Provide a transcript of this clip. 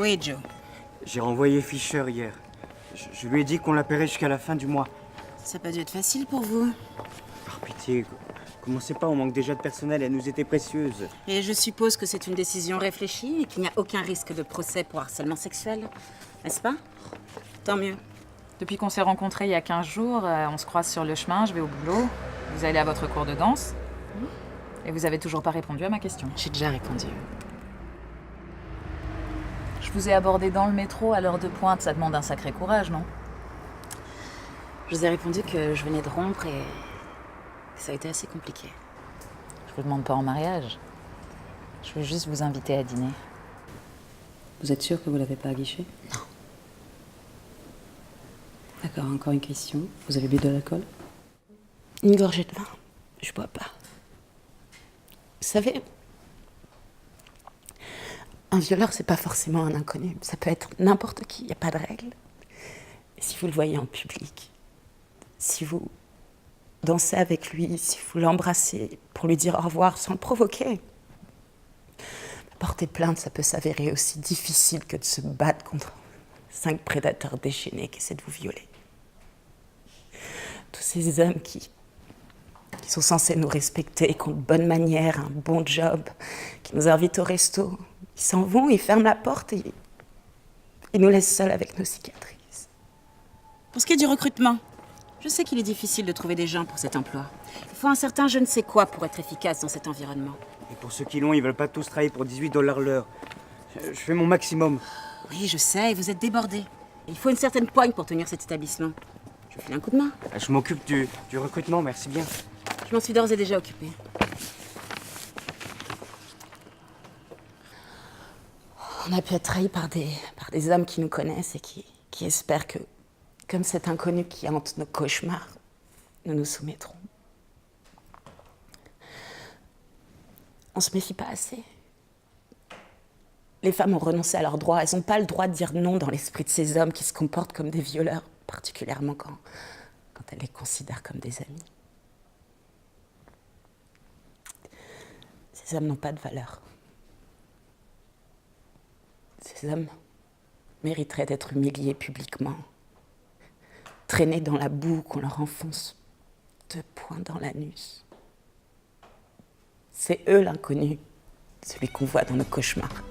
Oui, Joe. J'ai renvoyé Fisher hier. Je lui ai dit qu'on l'appellerait jusqu'à la fin du mois. Ça n'a pas dû être facile pour vous. Par pitié, commencez pas, on manque déjà de personnel, elle nous était précieuse. Et je suppose que c'est une décision réfléchie et qu'il n'y a aucun risque de procès pour harcèlement sexuel. N'est-ce pas? Tant mieux. Depuis qu'on s'est rencontrés il y a 15 jours, on se croise sur le chemin, je vais au boulot. Vous allez à votre cours de danse. Et vous avez toujours pas répondu à ma question. J'ai déjà répondu. Je vous ai abordé dans le métro à l'heure de pointe, ça demande un sacré courage, non? Je vous ai répondu que je venais de rompre et que ça a été assez compliqué. Je vous demande pas en mariage. Je veux juste vous inviter à dîner. Vous êtes sûr que vous l'avez pas à guichet? Non. D'accord, encore une question. Vous avez bu de l'alcool? Une gorgée de vin. Je bois pas. Vous savez, un violeur, c'est pas forcément un inconnu. Ça peut être n'importe qui, il n'y a pas de règle. Et si vous le voyez en public, si vous dansez avec lui, si vous l'embrassez pour lui dire au revoir sans le provoquer, porter plainte, ça peut s'avérer aussi difficile que de se battre contre 5 prédateurs déchaînés qui essaient de vous violer. Tous ces hommes qui sont censés nous respecter, qui ont de bonnes manières, un bon job, qui nous invitent au resto, ils s'en vont, ils ferment la porte et ils nous laissent seuls avec nos cicatrices. Pour ce qui est du recrutement, je sais qu'il est difficile de trouver des gens pour cet emploi. Il faut un certain je ne sais quoi pour être efficace dans cet environnement. Et pour ceux qui l'ont, ils veulent pas tous travailler pour 18 $ l'heure. Je fais mon maximum. Oui, je sais, vous êtes débordés. Il faut une certaine poigne pour tenir cet établissement. Je vous file un coup de main. Je m'occupe du recrutement, merci bien. Je m'en suis d'ores et déjà occupée. On a pu être trahis par des hommes qui nous connaissent et qui espèrent que, comme cet inconnu qui hante nos cauchemars, nous nous soumettrons. On se méfie pas assez. Les femmes ont renoncé à leurs droits. Elles n'ont pas le droit de dire non dans l'esprit de ces hommes qui se comportent comme des violeurs, particulièrement quand elles les considèrent comme des amis. Ces hommes n'ont pas de valeur. Ces hommes mériteraient d'être humiliés publiquement, traînés dans la boue qu'on leur enfonce 2 poings dans l'anus. C'est eux l'inconnu, celui qu'on voit dans nos cauchemars.